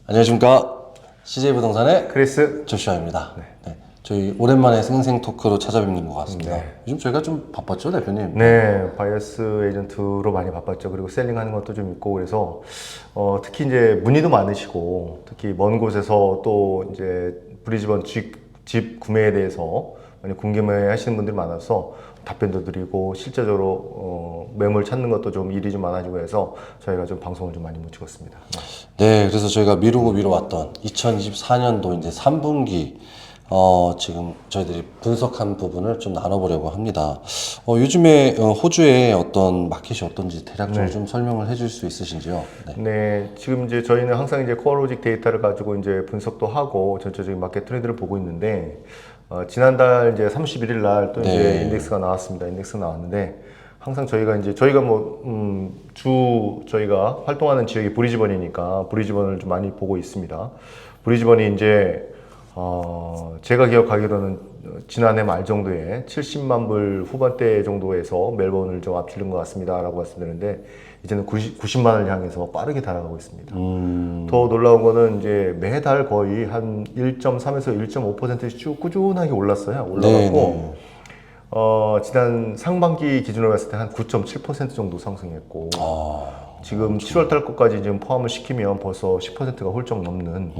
안녕하십니까. CJ부동산의 크리스. 조슈아입니다. 네. 저희 오랜만에 생생 토크로 찾아뵙는 것 같습니다. 요즘 저희가 좀 바빴죠, 대표님? 네, 바이어스 에이전트로 많이 바빴죠. 그리고 셀링하는 것도 좀 있고 그래서 특히 이제 문의도 많으시고 특히 먼 곳에서 또 이제 브리즈번 집 구매에 대해서 많이 궁금해 하시는 분들이 많아서 답변도 드리고 실제적으로 매물 찾는 것도 좀 일이 좀 많아지고 해서 저희가 좀 방송을 좀 많이 못 찍었습니다. 네, 그래서 저희가 미루어왔던 2024년도 이제 3분기 지금 저희들이 분석한 부분을 좀 나눠보려고 합니다. 요즘에 호주의 어떤 마켓이 어떤지 대략적으로 좀 설명을 해줄 수 있으신지요? 네. 네, 지금 이제 저희는 항상 이제 코어로직 데이터를 가지고 이제 분석도 하고 전체적인 마켓 트렌드를 보고 있는데 지난달 이제 31일 날 또 이제 인덱스가 나왔습니다. 인덱스 나왔는데 항상 저희가 저희가 활동하는 지역이 브리즈번이니까 브리즈번을 좀 많이 보고 있습니다. 브리즈번이 이제 제가 기억하기로는 지난해 말 정도에 70만 불 후반대 정도에서 멜번을 좀 앞지른 것 같습니다 라고 말씀드렸는데 이제는 90만을 향해서 빠르게 달아가고 있습니다. 더 놀라운 거는 이제 매달 거의 한 1.3에서 1.5%씩 쭉 꾸준하게 올랐어요. 올라갔고 지난 상반기 기준으로 봤을 때 한 9.7% 정도 상승했고 지금 7월 달 것까지 지금 포함을 시키면 벌써 10%가 훌쩍 넘는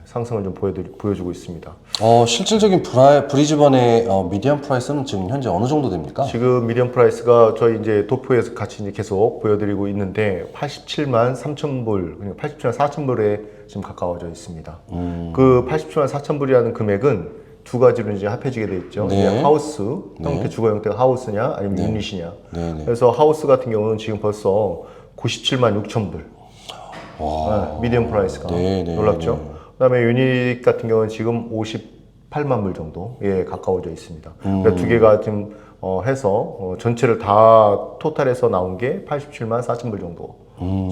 상승을 좀 보여주고 있습니다. 실질적인 브리즈번의 미디엄 프라이스는 지금 현재 어느 정도 됩니까? 지금 미디엄 프라이스가 저희 이제 도표에서 같이 이제 계속 보여드리고 있는데 87만 3천 불, 그러니까 87만 4천 불에 지금 가까워져 있습니다. 그 87만 4천 불이라는 금액은 두 가지로 이제 합해지게 돼 있죠. 네. 이제 하우스 형태, 주거 형태가 하우스냐 아니면 유닛이냐. 그래서 하우스 같은 경우는 지금 벌써 97만 6천 불. 미디엄 프라이스가 놀랍죠. 그다음에 유닛 같은 경우는 지금 58만 불 정도에 가까워져 있습니다. 그러니까 두 개가 지금 해서 전체를 다 토탈해서 나온 게 87만 4천 불 정도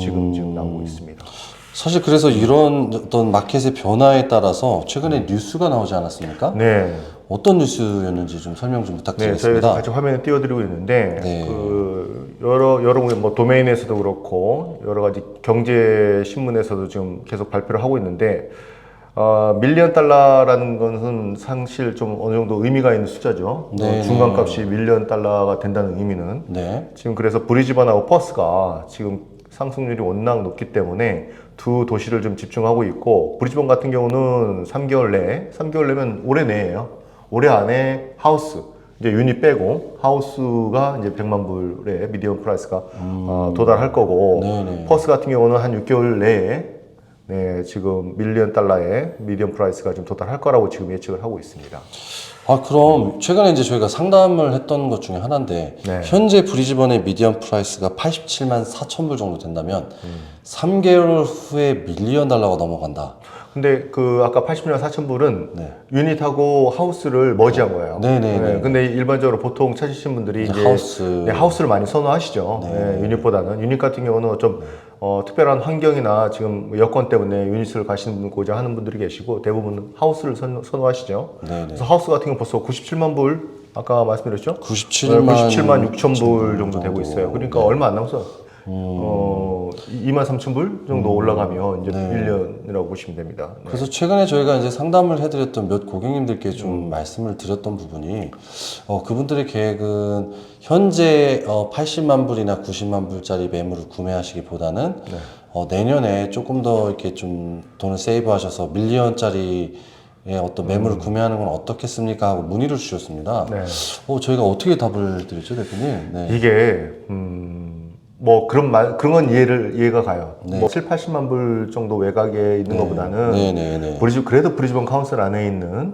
지금 나오고 있습니다. 사실 그래서 이런 어떤 마켓의 변화에 따라서 최근에 뉴스가 나오지 않았습니까? 네. 어떤 뉴스였는지 좀 설명 좀 네, 부탁드리겠습니다. 저희가 같이 화면에 띄워드리고 있는데 여러 뭐 도메인에서도 그렇고 여러 가지 경제 신문에서도 지금 계속 발표를 하고 있는데 밀리언 달러라는 것은 사실 좀 어느 정도 의미가 있는 숫자죠. 중간값이 밀리언 달러가 된다는 의미는 지금 그래서 브리즈번하고 퍼스가 지금 상승률이 워낙 높기 때문에 두 도시를 좀 집중하고 있고 브리즈번 같은 경우는 3개월 내면 올해 내예요. 올해 안에 하우스 이제 유닛 빼고 하우스가 이제 100만 불의 미디엄 프라이스가 도달할 거고 퍼스 같은 경우는 한 6개월 내에 지금 밀리언 달러의 미디엄 프라이스가 좀 도달할 거라고 지금 예측을 하고 있습니다. 그럼 최근에 이제 저희가 상담을 했던 것 중에 하나인데 현재 브리즈번의 미디엄 프라이스가 87만 4천 불 정도 된다면 3개월 후에 밀리언 달러가 넘어간다. 근데 아까 80만 4천 불은 유닛하고 하우스를 머지한 거예요. 근데 일반적으로 보통 찾으시는 분들이 이제 하우스를 많이 선호하시죠. 유닛보다는. 유닛 같은 경우는 좀 특별한 환경이나 지금 여건 때문에 유닛을 가시고자 하는 분들이 계시고 대부분 하우스를 선호하시죠. 그래서 하우스 같은 경우 벌써 97만 불 아까 말씀드렸죠? 97만 6천 불 정도 되고 있어요. 그러니까 얼마 안 남았어요. 2만 3천 불 정도 올라가면 이제 밀리언이라고 보시면 됩니다. 그래서 최근에 저희가 이제 상담을 해드렸던 몇 고객님들께 좀 말씀을 드렸던 부분이 그분들의 계획은 현재 80만 불이나 90만 불짜리 매물을 구매하시기보다는 내년에 조금 더 이렇게 좀 돈을 세이브하셔서 밀리언짜리 어떤 매물을 구매하는 건 어떻겠습니까? 하고 문의를 주셨습니다. 저희가 어떻게 답을 드렸죠, 대표님? 이게 뭐 그런 건 이해가 가요. 뭐 7, 80만 불 정도 외곽에 있는 것보다는 그래도 브리즈번 카운슬 안에 있는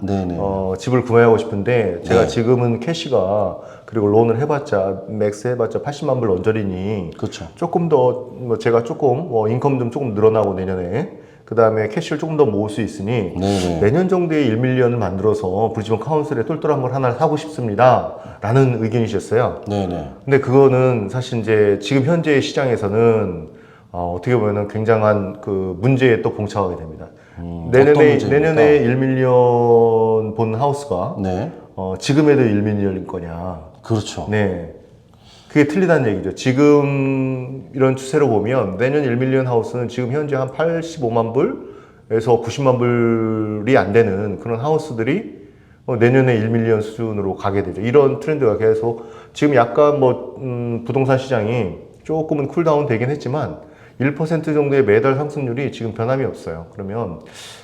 집을 구매하고 싶은데 제가 지금은 캐시가 그리고 론을 해봤자 맥스 해봤자 80만 불 언저리니 조금 더 제가 조금 인컴 좀 조금 늘어나고 내년에 그 다음에 캐시를 조금 더 모을 수 있으니 내년 정도에 1밀리언을 만들어서 브리즈번 카운슬에 똘똘한 걸 하나 사고 싶습니다 라는 의견이셨어요. 근데 그거는 사실 이제 지금 현재 시장에서는 어떻게 보면 굉장한 그 문제에 또 봉착하게 됩니다. 내년에 1밀리언 본 하우스가 지금에도 1밀리언일 거냐. 그게 틀리다는 얘기죠. 지금 이런 추세로 보면 내년 1밀리언 하우스는 지금 현재 한 85만 불에서 90만 불이 안 되는 그런 하우스들이 내년에 1밀리언 수준으로 가게 되죠. 이런 트렌드가 계속 지금 약간 부동산 시장이 조금은 쿨다운 되긴 했지만 1% 정도의 매달 상승률이 지금 변함이 없어요. 그러면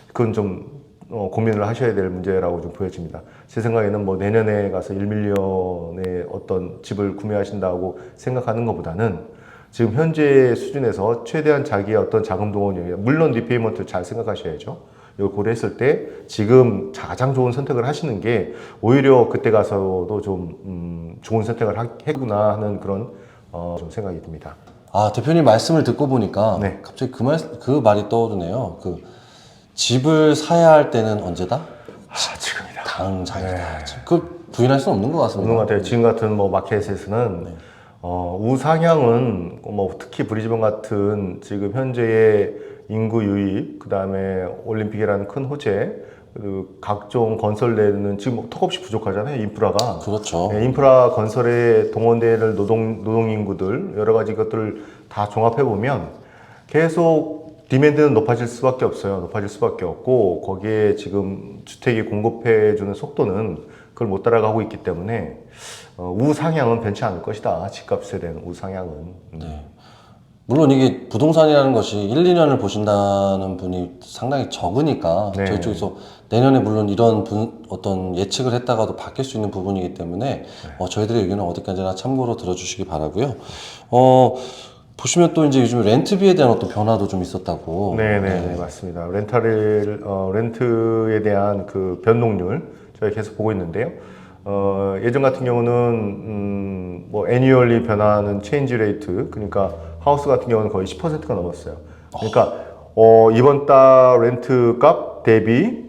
그건 좀 고민을 하셔야 될 문제라고 좀 보여집니다. 제 생각에는 내년에 가서 1밀리언의 어떤 집을 구매하신다고 생각하는 것보다는 지금 현재 수준에서 최대한 자기의 어떤 자금 동원, 물론 리페이먼트 잘 생각하셔야죠. 이걸 고려했을 때 지금 가장 좋은 선택을 하시는 게 오히려 그때 가서도 좀 좋은 선택을 했구나 하는 그런 좀 생각이 듭니다. 아, 대표님 말씀을 듣고 보니까 네. 갑자기 그 말이 떠오르네요. 집을 사야 할 때는 언제다? 지금이다. 당장이다. 네. 그 부인할 수는 없는 것 같습니다. 없는 것 같아요. 지금 같은 마켓에서는 우상향은 특히 브리즈번 같은 지금 현재의 인구 유입, 그 다음에 올림픽이라는 큰 호재, 그리고 각종 건설되는 지금 턱없이 부족하잖아요. 인프라가. 그렇죠. 네, 인프라 건설에 동원될 노동 인구들 여러 가지 것들을 다 종합해 보면 계속 디맨드는 높아질 수밖에 없어요. 높아질 수밖에 없고 거기에 지금 주택이 공급해 주는 속도는 그걸 못 따라가고 있기 때문에 우상향은 변치 않을 것이다. 집값에 대한 우상향은. 네. 물론 이게 부동산이라는 것이 1, 2년을 보신다는 분이 상당히 적으니까 네. 저희 쪽에서 내년에 물론 이런 어떤 예측을 했다가도 바뀔 수 있는 부분이기 때문에 저희들의 의견은 어디까지나 참고로 들어주시기 바라고요. 보시면 또 이제 요즘 렌트비에 대한 어떤 변화도 좀 있었다고. 네, 맞습니다. 렌트에 대한 그 변동률 저희 계속 보고 있는데요. 예전 같은 경우는 애니얼리 변하는 체인지 레이트, 그러니까 하우스 같은 경우는 거의 10%가 넘었어요. 그러니까 이번 달 렌트 값 대비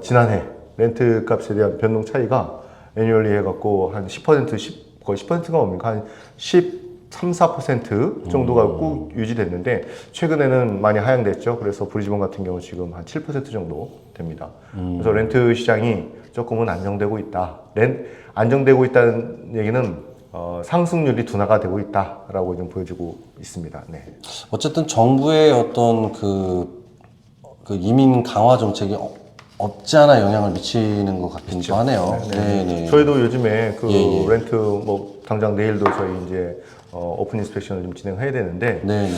지난해 렌트 값에 대한 변동 차이가 애니얼리 해갖고 한 10%, 거의 10%가 뭡니까? 한 13, 4% 정도가 꾹 유지됐는데 최근에는 많이 하향됐죠. 그래서 브리즈번 같은 경우 지금 한 7% 정도 됩니다. 그래서 렌트 시장이 조금은 안정되고 있다. 안정되고 있다는 얘기는 상승률이 둔화가 되고 있다라고 좀 보여주고 있습니다. 네. 어쨌든 정부의 어떤 그 이민 강화 정책이 없지 않아 영향을 미치는 것 같기도 하네요. 네. 저희도 요즘에 예. 렌트 당장 내일도 저희 이제 오픈 인스펙션을 좀 진행해야 되는데 네.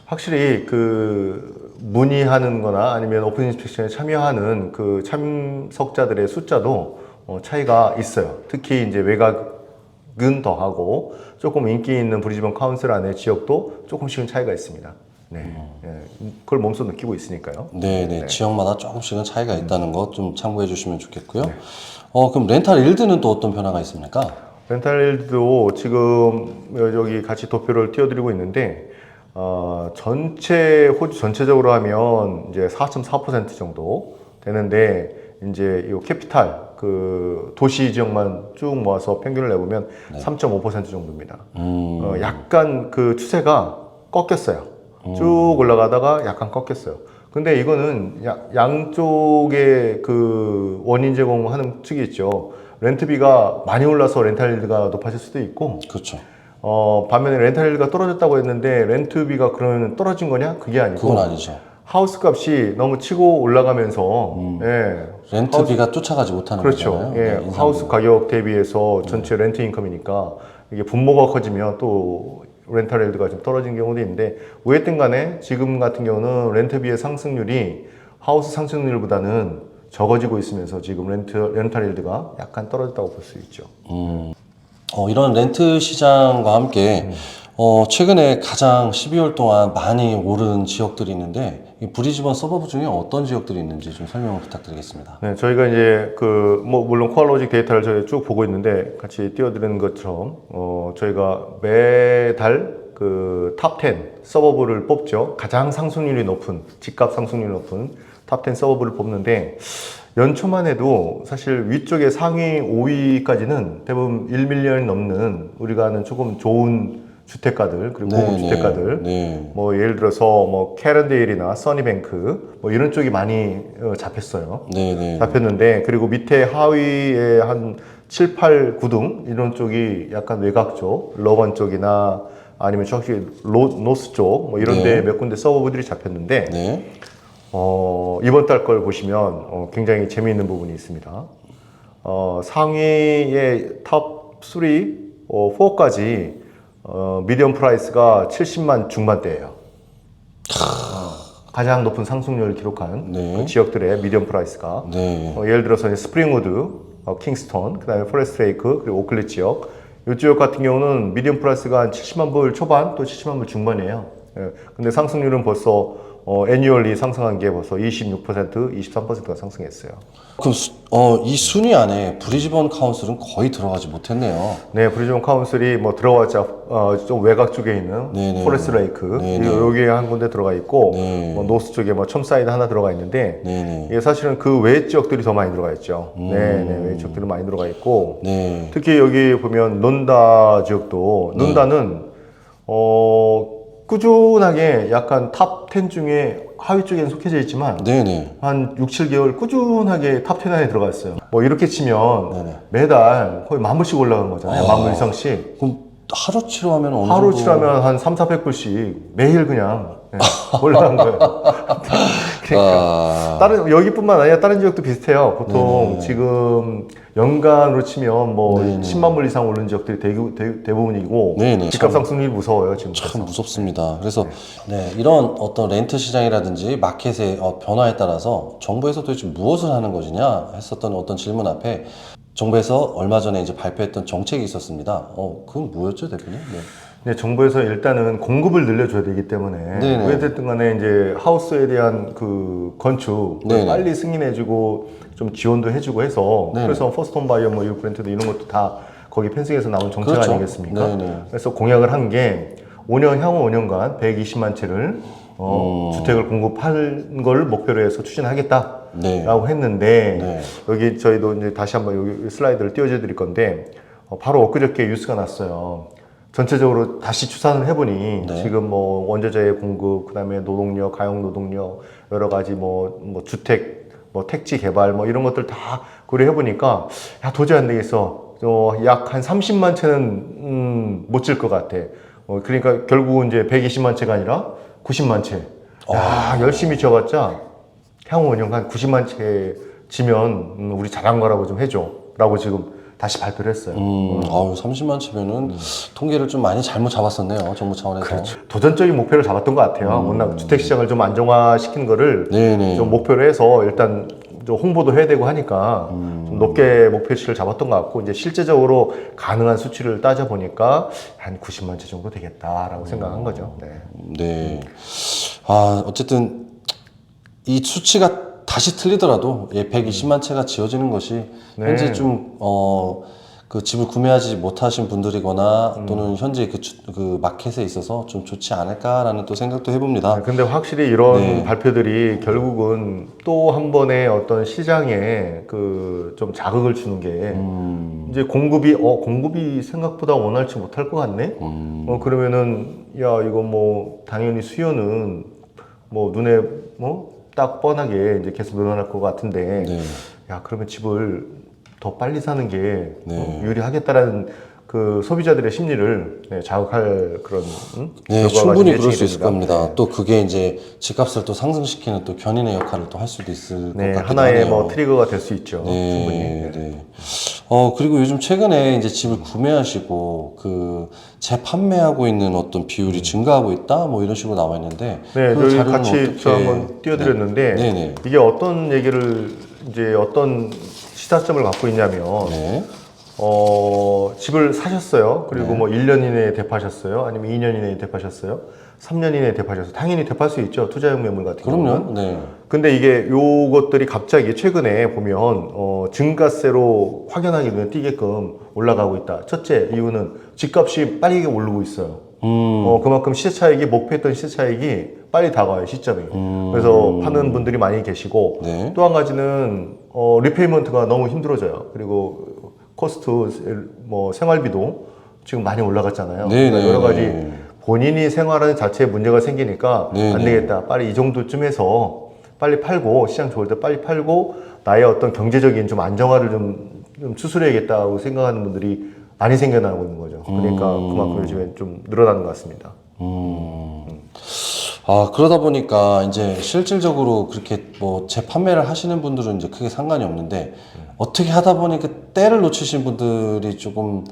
확실히 문의하는 거나 아니면 오픈 인스펙션에 참여하는 그 참석자들의 숫자도 차이가 있어요. 특히 이제 외곽은 더하고 조금 인기 있는 브리즈번 카운슬 안의 지역도 조금씩은 차이가 있습니다. 네. 그걸 몸소 느끼고 있으니까요. 네. 지역마다 조금씩은 차이가 있다는 것 좀 참고해 주시면 좋겠고요. 그럼 렌탈 일드는 또 어떤 변화가 있습니까? 렌탈 일도 지금 여기 같이 도표를 띄워드리고 있는데 호주 전체적으로 하면 이제 4.4% 정도 되는데 이제 이 캐피탈 도시 지역만 쭉 모아서 평균을 내보면 3.5% 정도입니다. 약간 그 추세가 꺾였어요. 쭉 올라가다가 약간 꺾였어요. 근데 이거는 양쪽의 그 원인 제공하는 측이 있죠. 렌트비가 많이 올라서 렌탈일드가 높아질 수도 있고, 그렇죠. 반면에 렌탈일드가 떨어졌다고 했는데 렌트비가 그러면 떨어진 거냐? 그게 아니고 그건 아니죠. 하우스 값이 너무 치고 올라가면서 렌트비가 쫓아가지 못하는 그렇죠. 거잖아요. 하우스 가격 대비해서 전체 렌트 인컴이니까 이게 분모가 커지면 또 렌탈일드가 좀 떨어진 경우도 있는데 어쨌든 간에 지금 같은 경우는 렌트비의 상승률이 하우스 상승률보다는 적어지고 있으면서 지금 렌탈일드가 약간 떨어졌다고 볼 수 있죠. 이런 렌트 시장과 함께 최근에 가장 12월 동안 많이 오른 지역들이 있는데 이 브리즈번 서버브 중에 어떤 지역들이 있는지 좀 설명을 부탁드리겠습니다. 네, 저희가 이제 물론 코알로직 데이터를 저희 쭉 보고 있는데 같이 띄워드리는 것처럼 저희가 매달 탑 10 서버브를 뽑죠. 가장 상승률이 높은 집값 상승률이 높은 탑 10 서버브를 뽑는데 연초만 해도 사실 위쪽에 상위 5위까지는 대부분 1밀리언이 넘는 우리가 아는 조금 좋은 주택가들 그리고 고급 주택가들 예를 들어서 캐런데일이나 써니뱅크 이런 쪽이 많이 잡혔어요. 잡혔는데 그리고 밑에 하위에 한 7, 8, 9등 이런 쪽이 약간 외곽 쪽, 러건 쪽이나 아니면 저기 노스 쪽 뭐 이런 데 몇 군데 서버들이 잡혔는데 네. 이번 달 걸 보시면 굉장히 재미있는 부분이 있습니다. 상위의 탑 3, 4까지 미디엄 프라이스가 70만 중반대예요. 가장 높은 상승률을 기록한 네. 그 지역들의 미디엄 프라이스가 네. 예를 들어서 이제 스프링우드, 킹스턴, 그다음에 포레스트 레이크, 그리고 오클리 지역 이 지역 같은 경우는 미디엄 프라이스가 한 70만 불 초반 또 70만 불 중반이에요. 예. 근데 상승률은 벌써 애뉴얼리 상승한 게 벌써 26%, 23%가 상승했어요. 그럼 이 순위 안에 브리즈번 카운슬은 거의 들어가지 못했네요. 네, 브리즈번 카운슬이 뭐 들어왔자 좀 외곽 쪽에 있는 네네. 포레스트 레이크 네네. 여기에 한 군데 들어가 있고 네. 뭐 노스 쪽에 뭐 첨사이드 하나 들어가 있는데 네네. 이게 사실은 그 외 지역들이 더 많이 들어가 있죠. 네, 외 지역들이 많이 들어가 있고 네. 특히 여기 보면 논다 지역도 논다는 꾸준하게 약간 탑 10 중에 하위 쪽에는 속해져 있지만 네네. 한 6, 7개월 꾸준하게 탑 10 안에 들어가 있어요. 뭐 이렇게 치면 네네. 매달 거의 10,000불씩 올라가는 거잖아요. 10,000불 이상씩. 그럼 하루치로 하면 어느 하루 정도? 치라면 한 3, 400불씩 매일 그냥 올라간 거예요. 그러니까 다른 여기뿐만 아니라 다른 지역도 비슷해요. 보통 지금 연간으로 치면 뭐 10만 불 이상 오른 지역들이 대부분이고 네네. 집값 상승률이 무서워요 지금. 참 무섭습니다. 그래서 네, 이런 어떤 렌트 시장이라든지 마켓의 변화에 따라서 정부에서 도대체 무엇을 하는 것이냐 했었던 어떤 질문 앞에 정부에서 얼마 전에 이제 발표했던 정책이 있었습니다. 그건 뭐였죠, 대표님? 네. 네, 정부에서 일단은 공급을 늘려줘야 되기 때문에 네네. 왜 됐든 간에 이제 하우스에 대한 그 건축 네네. 빨리 승인해주고 좀 지원도 해주고 해서 네네. 그래서 퍼스트홈 바이어 뭐 유브랜트도 이런 것도 다 거기 편승에서 나온 정책 그렇죠. 아니겠습니까? 네네. 그래서 공약을 한 게 5년 향후 5년간 120만 채를 주택을 공급하는 걸 목표로 해서 추진하겠다. 네. 라고 했는데 네. 여기 저희도 이제 다시 한번 여기 슬라이드를 띄워줘 드릴 건데 바로 엊그저께 뉴스가 났어요. 전체적으로 다시 추산을 해보니 네. 지금 뭐 원자재의 공급, 그다음에 노동력, 가용 노동력, 여러 가지 뭐 주택, 뭐 택지 개발 뭐 이런 것들 다 고려해 보니까 야 도저히 안 되겠어. 약 한 30만 채는 못 질 것 같아. 그러니까 결국은 이제 120만 채가 아니라 90만 채. 야 열심히 지어봤자 향후 5년간 90만 채 지면 우리 잘한 거라고 좀 해줘라고 지금 다시 발표를 했어요. 아유, 30만 채면은 통계를 좀 많이 잘못 잡았었네요, 정부 차원에서. 그렇죠. 도전적인 목표를 잡았던 것 같아요. 워낙 주택 시장을 좀 안정화시키는 거를 네네. 좀 목표로 해서 일단 좀 홍보도 해야 되고 하니까 좀 높게 목표치를 잡았던 것 같고 이제 실제적으로 가능한 수치를 따져 보니까 한 90만 채 정도 되겠다라고 생각한 거죠. 네. 네. 어쨌든 이 수치가 다시 틀리더라도 120만 채가 지어지는 것이 네. 현재 좀 그 집을 구매하지 못하신 분들이거나 또는 현재 그 마켓에 있어서 좀 좋지 않을까라는 또 생각도 해봅니다. 근데 확실히 이런 네. 발표들이 결국은 또 한 번의 어떤 시장에 그 좀 자극을 주는 게 이제 공급이 생각보다 원활치 못할 것 같네. 그러면은 야 이거 뭐 당연히 수요는 뭐 눈에 딱 뻔하게 이제 계속 늘어날 것 같은데 네. 야 그러면 집을 더 빨리 사는 게 네. 유리하겠다라는 그 소비자들의 심리를 자극할 그런 네, 결과가 충분히 좀 그럴 예측이 수 있을 됩니다. 겁니다. 또 그게 이제 집값을 또 상승시키는 또 견인의 역할을 또 할 수도 있을 네, 것 같기도 하나의 하네요. 뭐 트리거가 될 수 있죠. 충분히. 네, 네. 그리고 요즘 최근에 이제 집을 구매하시고 그 재판매하고 있는 어떤 비율이 증가하고 있다, 뭐 이런 식으로 나와 있는데. 네, 그 저희 자료는 같이 어떻게- 저 한번 띄워드렸는데 네, 네. 이게 어떤 얘기를 이제 어떤 시사점을 갖고 있냐면 네. 집을 사셨어요. 그리고 뭐 1년 이내에 대파하셨어요. 아니면 2년 이내에 대파하셨어요. 3년 이내에 대파하셨어요. 당연히 대파할 수 있죠. 투자용 매물 같은 경우는. 그럼요. 네. 근데 이게 요것들이 갑자기 최근에 보면 증가세로 확연하게 눈에 띄게끔 올라가고 있다. 첫째 이유는 집값이 빨리 오르고 있어요. 그만큼 시세 차익이 목표했던 시세 차익이 빨리 다가와요 시점이. 그래서 파는 분들이 많이 계시고 네. 또 한 가지는 리페이먼트가 너무 힘들어져요. 그리고 코스트 뭐 생활비도 지금 많이 올라갔잖아요. 네, 그러니까 네, 여러 가지 네. 본인이 생활하는 자체에 문제가 생기니까 네, 안 네. 되겠다. 빨리 이 정도쯤 해서 빨리 팔고 시장 좋을 때 빨리 팔고 나의 어떤 경제적인 좀 안정화를 좀 좀 추스려야겠다고 생각하는 분들이 많이 생겨나고 있는 거죠. 그러니까 그만큼 요즘에 좀 늘어나는 것 같습니다. 아, 그러다 보니까 이제 실질적으로 그렇게 뭐 재판매를 하시는 분들은 이제 크게 상관이 없는데, 어떻게 하다 보니 그 때를 놓치신 분들이 조금,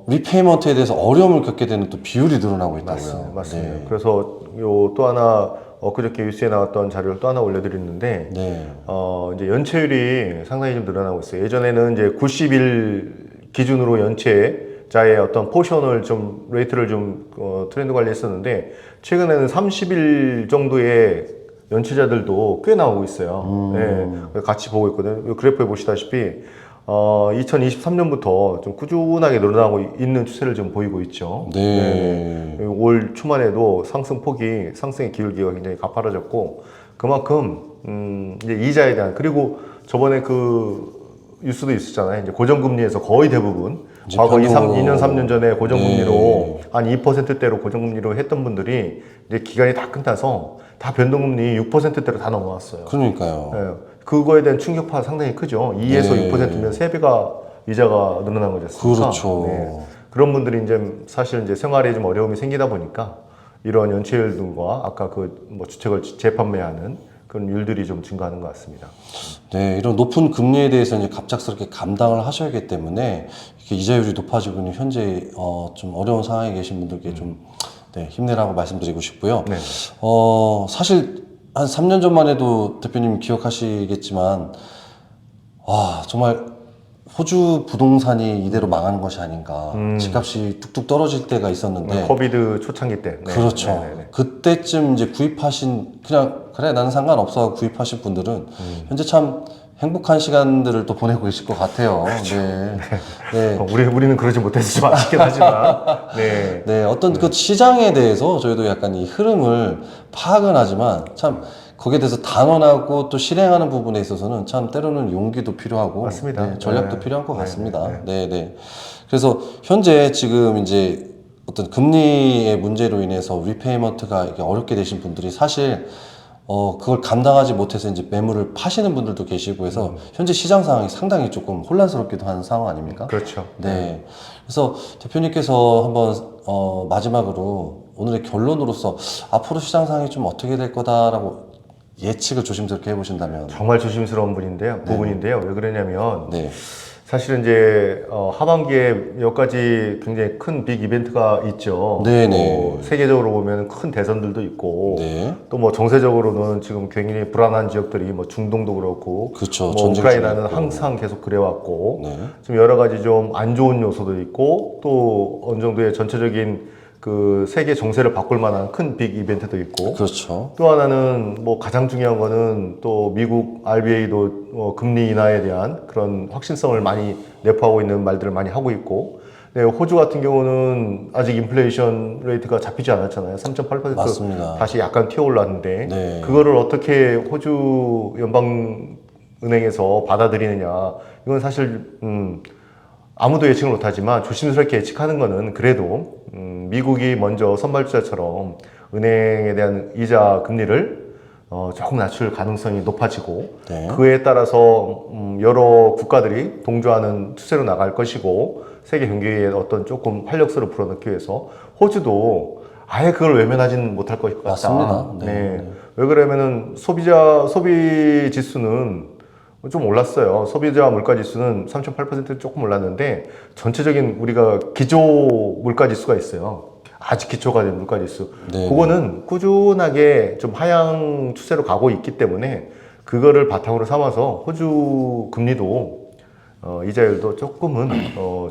리페이먼트에 대해서 어려움을 겪게 되는 또 비율이 늘어나고 있다고요. 맞습니다. 네. 그래서 요 또 하나 엊그저께 뉴스에 나왔던 자료를 또 하나 올려드렸는데, 네. 이제 연체율이 상당히 좀 늘어나고 있어요. 예전에는 이제 90일 기준으로 연체자의 어떤 포션을 좀 레이트를 좀 트렌드 관리했었는데, 최근에는 30일 정도의 연체자들도 꽤 나오고 있어요. 네, 같이 보고 있거든요. 이 그래프에 보시다시피 2023년부터 좀 꾸준하게 늘어나고 있는 추세를 좀 보이고 있죠. 네. 올 초만 해도 상승의 기울기가 굉장히 가파라졌고, 그만큼 이제 이자에 대한, 그리고 저번에 그 뉴스도 있었잖아요. 이제 고정금리에서 거의 대부분 과거 2년 3년 전에 고정금리로 네. 한 2%대로 고정금리로 했던 분들이 이제 기간이 다 끝나서 다 변동금리 6%대로 다 넘어왔어요. 그러니까요. 예, 그거에 대한 충격파가 상당히 크죠. 2에서 네. 6%면 3배가 이자가 늘어난 거지 않습니까? 그렇죠. 네. 그런 분들이 이제 사실 이제 생활에 좀 어려움이 생기다 보니까 이런 연체율들과 아까 그 뭐 주택을 재판매하는 그런 율들이 좀 증가하는 것 같습니다. 네, 이런 높은 금리에 대해서 이제 갑작스럽게 감당을 하셔야 하기 때문에 이렇게 이자율이 높아지고 있는 현재 좀 어려운 상황에 계신 분들께 좀 네, 힘내라고 말씀드리고 싶고요. 네. 사실 한 3년 전만 해도 대표님 기억하시겠지만 와, 정말 호주 부동산이 이대로 망하는 것이 아닌가. 집값이 뚝뚝 떨어질 때가 있었는데 코비드 초창기 때. 네. 그렇죠. 네네네. 그때쯤 이제 구입하신 그냥 그래 나는 상관없어 구입하신 분들은 현재 참 행복한 시간들을 또 보내고 계실 것 같아요. 네. 네. 우리는 그러지 못해서 좀 아쉽긴 하지만. 네. 네. 어떤 그 시장에 대해서 저희도 약간 이 흐름을 파악은 하지만 참 거기에 대해서 단언하고 또 실행하는 부분에 있어서는 참 때로는 용기도 필요하고 맞습니다. 네, 전략도 네. 필요한 것 같습니다. 네. 네, 네. 그래서 현재 지금 이제 어떤 금리의 문제로 인해서 리페이먼트가 이렇게 어렵게 되신 분들이 사실 그걸 감당하지 못해서 이제 매물을 파시는 분들도 계시고 해서 현재 시장 상황이 상당히 조금 혼란스럽기도 하는 상황 아닙니까? 그렇죠. 네. 그래서 대표님께서 한번 마지막으로 오늘의 결론으로서 앞으로 시장 상황이 좀 어떻게 될 거다라고 예측을 조심스럽게 해보신다면. 정말 조심스러운 부분인데요. 왜 그러냐면 네. 사실은 이제 하반기에 몇 가지 굉장히 큰 빅 이벤트가 있죠. 네네. 세계적으로 보면 큰 대선들도 있고 네. 또 뭐 정세적으로는 지금 굉장히 불안한 지역들이 뭐 중동도 그렇고 그렇죠. 뭐 전쟁 우크라이나는 중에 있고. 항상 계속 그래왔고 네. 좀 여러 가지 좀 안 좋은 요소도 있고 또 어느 정도의 전체적인 그 세계 정세를 바꿀 만한 큰 빅 이벤트도 있고 그렇죠. 또 하나는 뭐 가장 중요한 거는 또 미국 RBA도 금리 인하에 대한 그런 확신성을 많이 내포하고 있는 말들을 많이 하고 있고, 네, 호주 같은 경우는 아직 인플레이션 레이트가 잡히지 않았잖아요. 3.8% 맞습니다. 다시 약간 튀어올랐는데 네. 그거를 어떻게 호주 연방은행에서 받아들이느냐, 이건 사실 아무도 예측을 못하지만 조심스럽게 예측하는 거는 그래도 미국이 먼저 선발주자처럼 은행에 대한 이자 금리를 조금 낮출 가능성이 높아지고 네. 그에 따라서 여러 국가들이 동조하는 추세로 나갈 것이고 세계 경기에 어떤 조금 활력소를 불어넣기 위해서 호주도 아예 그걸 외면하지는 못할 것 같다. 맞습니다. 네. 네. 왜 그러면은 소비 지수는 좀 올랐어요. 소비자 물가 지수는 3.8% 조금 올랐는데 전체적인 우리가 기조 물가 지수가 있어요. 아주 기초가 된 물가 지수. 네. 그거는 꾸준하게 좀 하향 추세로 가고 있기 때문에 그거를 바탕으로 삼아서 호주 금리도 이자율도 조금은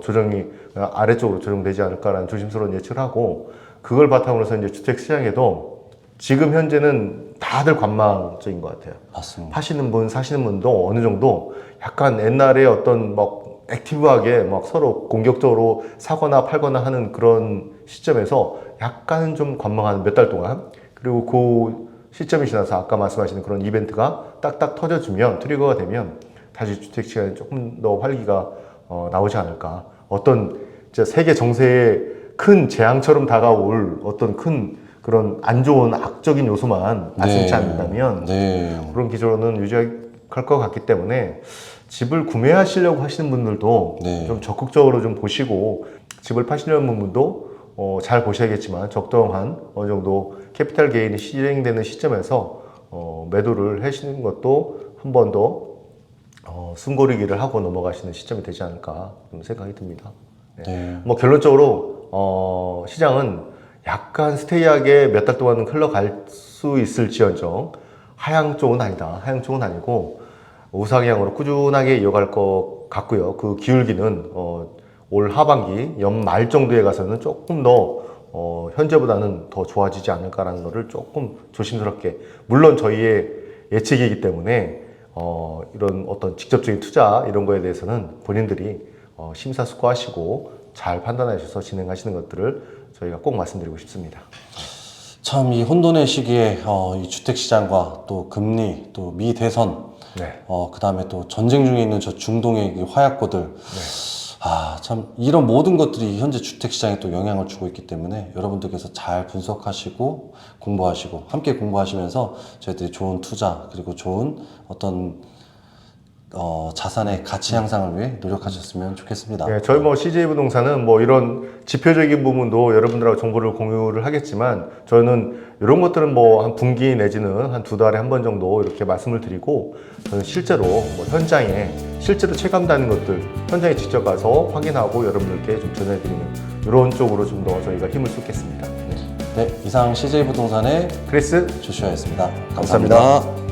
조정이 아래쪽으로 조정되지 않을까라는 조심스러운 예측을 하고 그걸 바탕으로서 이제 주택 시장에도 지금 현재는 다들 관망적인 것 같아요. 맞습니다. 파시는 분, 사시는 분도 어느 정도 약간 옛날에 어떤 막 액티브하게 막 서로 공격적으로 사거나 팔거나 하는 그런 시점에서 약간은 좀 관망하는 몇 달 동안 그리고 그 시점이 지나서 아까 말씀하시는 그런 이벤트가 딱딱 터져주면 트리거가 되면 다시 주택 시장에 조금 더 활기가 나오지 않을까. 어떤 진짜 세계 정세에 큰 재앙처럼 다가올 어떤 큰 그런 안 좋은 악적인 요소만 발생치 않는다면 네. 그런 기조는 유지할 갈 것 같기 때문에 집을 구매하시려고 하시는 분들도 네. 좀 적극적으로 좀 보시고 집을 파시려는 분들도 잘 보셔야겠지만 적정한 어느 정도 캐피탈 게인이 실행되는 시점에서 매도를 하시는 것도 한 번 더 숨고르기를 하고 넘어가시는 시점이 되지 않을까 좀 생각이 듭니다. 네. 네. 뭐 결론적으로 시장은 약간 스테이하게 몇 달 동안은 흘러갈 수 있을지언정 하향 쪽은 아니다. 하향 쪽은 아니고 우상향으로 꾸준하게 이어갈 것 같고요. 그 기울기는 올 하반기 연말 정도에 가서는 조금 더 현재보다는 더 좋아지지 않을까라는 것을 조금 조심스럽게, 물론 저희의 예측이기 때문에 이런 어떤 직접적인 투자 이런 거에 대해서는 본인들이 심사숙고하시고 잘 판단하셔서 진행하시는 것들을 저희가 꼭 말씀드리고 싶습니다. 참 이 혼돈의 시기에 이 주택시장과 또 금리, 또 미 대선, 네. 그 다음에 또 전쟁 중에 있는 저 중동의 이 화약고들, 참 이런 모든 것들이 현재 주택시장에 또 영향을 주고 있기 때문에 여러분들께서 잘 분석하시고 공부하시고 함께 공부하시면서 저희들이 좋은 투자 그리고 좋은 어떤 자산의 가치 향상을 위해 노력하셨으면 좋겠습니다. 네, 저희 CJ 부동산은 이런 지표적인 부분도 여러분들하고 정보를 공유를 하겠지만 저는 이런 것들은 한 분기 내지는 한 2달에 한 번 정도 이렇게 말씀을 드리고, 저는 실제로 현장에 실제로 체감되는 것들 현장에 직접 가서 확인하고 여러분들께 좀 전해드리는 이런 쪽으로 좀 더 저희가 힘을 쏟겠습니다. 네, 이상 CJ 부동산의 크리스 조슈아였습니다. 감사합니다.